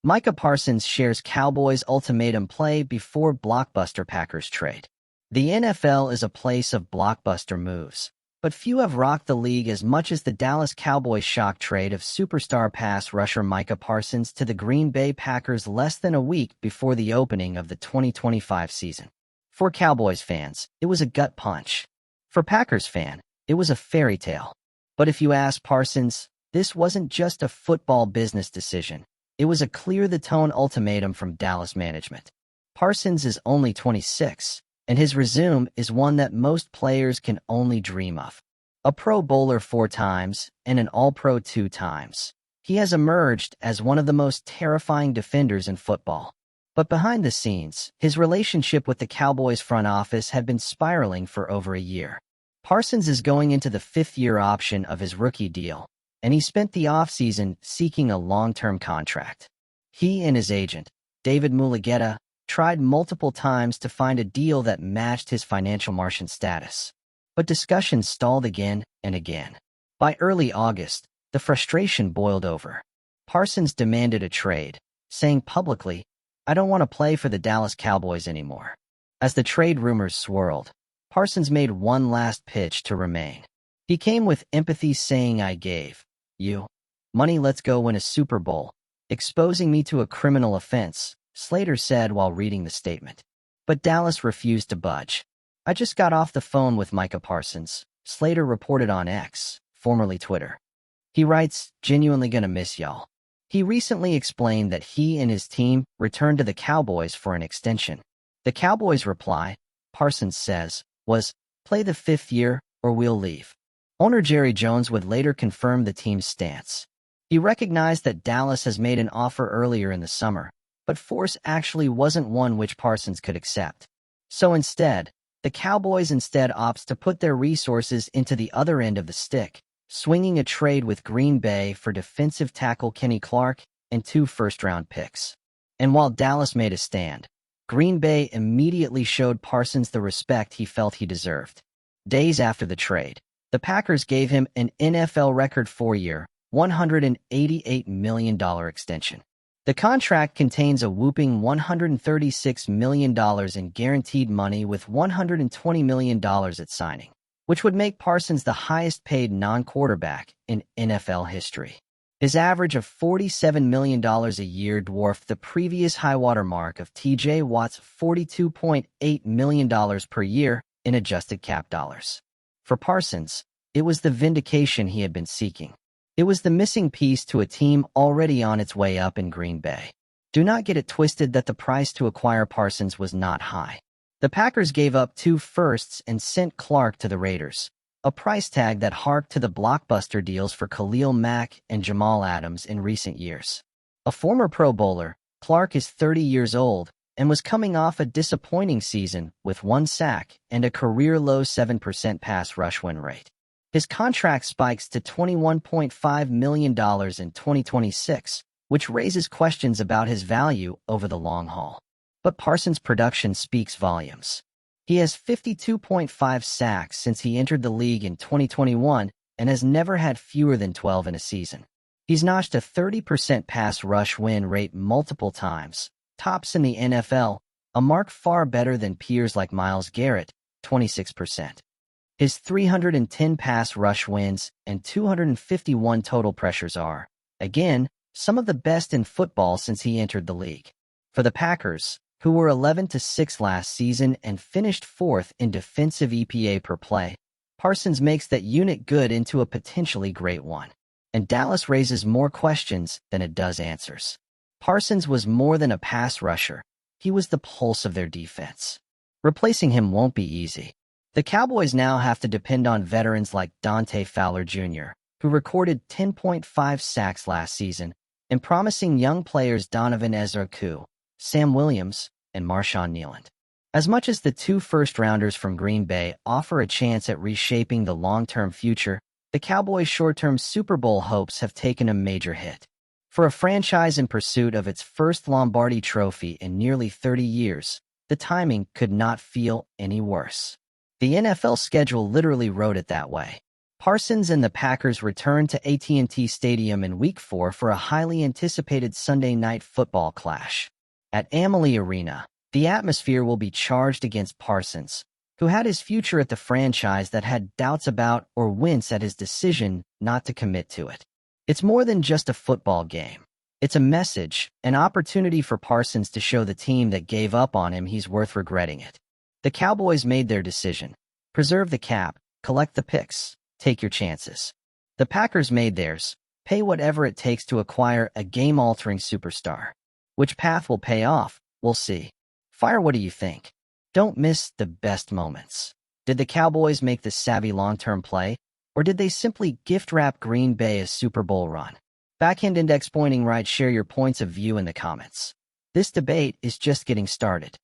Micah Parsons shares Cowboys Ultimatum play before blockbuster Packers trade. The NFL is a place of blockbuster moves, but few have rocked the league as much as the Dallas Cowboys shock trade of superstar pass rusher Micah Parsons to the Green Bay Packers less than a week before the opening of the 2025 season. For Cowboys fans, it was a gut punch. For Packers fans, it was a fairy tale. But if you ask Parsons, this wasn't just a football business decision. It was a clear-the-tone ultimatum from Dallas management. Parsons is only 26, and his resume is one that most players can only dream of. A Pro Bowler 4 times and an All-Pro 2 times. He has emerged as one of the most terrifying defenders in football. But behind the scenes, his relationship with the Cowboys front office had been spiraling for over a year. Parsons is going into the 5th-year option of his rookie deal, and he spent the offseason seeking a long-term contract. He and his agent, David Mulugheta, tried multiple times to find a deal that matched his financial Martian status. But discussions stalled again and again. By early August, the frustration boiled over. Parsons demanded a trade, saying publicly, "I don't want to play for the Dallas Cowboys anymore." As the trade rumors swirled, Parsons made one last pitch to remain. He came with empathy, saying, "I gave you money, let's go win a Super Bowl," exposing me to a criminal offense, Slater said while reading the statement. But Dallas refused to budge. "I just got off the phone with Micah Parsons," Slater reported on X, formerly Twitter. He writes, "Genuinely gonna miss y'all." He recently explained that he and his team returned to the Cowboys for an extension. The Cowboys' reply, Parsons says, was, "Play the 5th year or we'll leave." Owner Jerry Jones would later confirm the team's stance. He recognized that Dallas has made an offer earlier in the summer, but force actually wasn't one which Parsons could accept. So instead, the Cowboys opts to put their resources into the other end of the stick, swinging a trade with Green Bay for defensive tackle Kenny Clark and 2 first-round picks. And while Dallas made a stand, Green Bay immediately showed Parsons the respect he felt he deserved. Days after the trade, the Packers gave him an NFL record 4-year, $188 million extension. The contract contains a whopping $136 million in guaranteed money with $120 million at signing, which would make Parsons the highest-paid non-quarterback in NFL history. His average of $47 million a year dwarfed the previous high-water mark of T.J. Watt's $42.8 million per year in adjusted cap dollars. For Parsons, it was the vindication he had been seeking. It was the missing piece to a team already on its way up in Green Bay. Do not get it twisted that the price to acquire Parsons was not high. The Packers gave up 2 firsts and sent Clark to the Raiders, a price tag that harked to the blockbuster deals for Khalil Mack and Jamal Adams in recent years. A former Pro Bowler, Clark is 30 years old and was coming off a disappointing season with 1 sack and a career-low 7% pass rush win rate. His contract spikes to $21.5 million in 2026, which raises questions about his value over the long haul. But Parsons' production speaks volumes. He has 52.5 sacks since he entered the league in 2021 and has never had fewer than 12 in a season. He's notched a 30% pass rush win rate multiple times, tops in the NFL, a mark far better than peers like Myles Garrett, 26%. His 310 pass rush wins and 251 total pressures are, again, some of the best in football since he entered the league. For the Packers, who were 11-6 last season and finished 4th in defensive EPA per play, Parsons makes that unit good into a potentially great one. And Dallas raises more questions than it does answers. Parsons was more than a pass rusher. He was the pulse of their defense. Replacing him won't be easy. The Cowboys now have to depend on veterans like Dante Fowler Jr., who recorded 10.5 sacks last season, and promising young players Donovan Ezra-Koo, Sam Williams, and Marshawn Kneeland. As much as the 2 first-rounders from Green Bay offer a chance at reshaping the long-term future, the Cowboys' short-term Super Bowl hopes have taken a major hit. For a franchise in pursuit of its first Lombardi trophy in nearly 30 years, the timing could not feel any worse. The NFL schedule literally wrote it that way. Parsons and the Packers return to AT&T Stadium in Week 4 for a highly anticipated Sunday night football clash. At Amalie Arena, the atmosphere will be charged against Parsons, who had his future at the franchise that had doubts about or wince at his decision not to commit to it. It's more than just a football game. It's a message, an opportunity for Parsons to show the team that gave up on him he's worth regretting it. The Cowboys made their decision. Preserve the cap, collect the picks, take your chances. The Packers made theirs. Pay whatever it takes to acquire a game-altering superstar. Which path will pay off, we'll see. Fire, what do you think? Don't miss the best moments. Did the Cowboys make the savvy long-term play, or did they simply gift-wrap Green Bay a Super Bowl run? Backhand index pointing right, share your points of view in the comments. This debate is just getting started.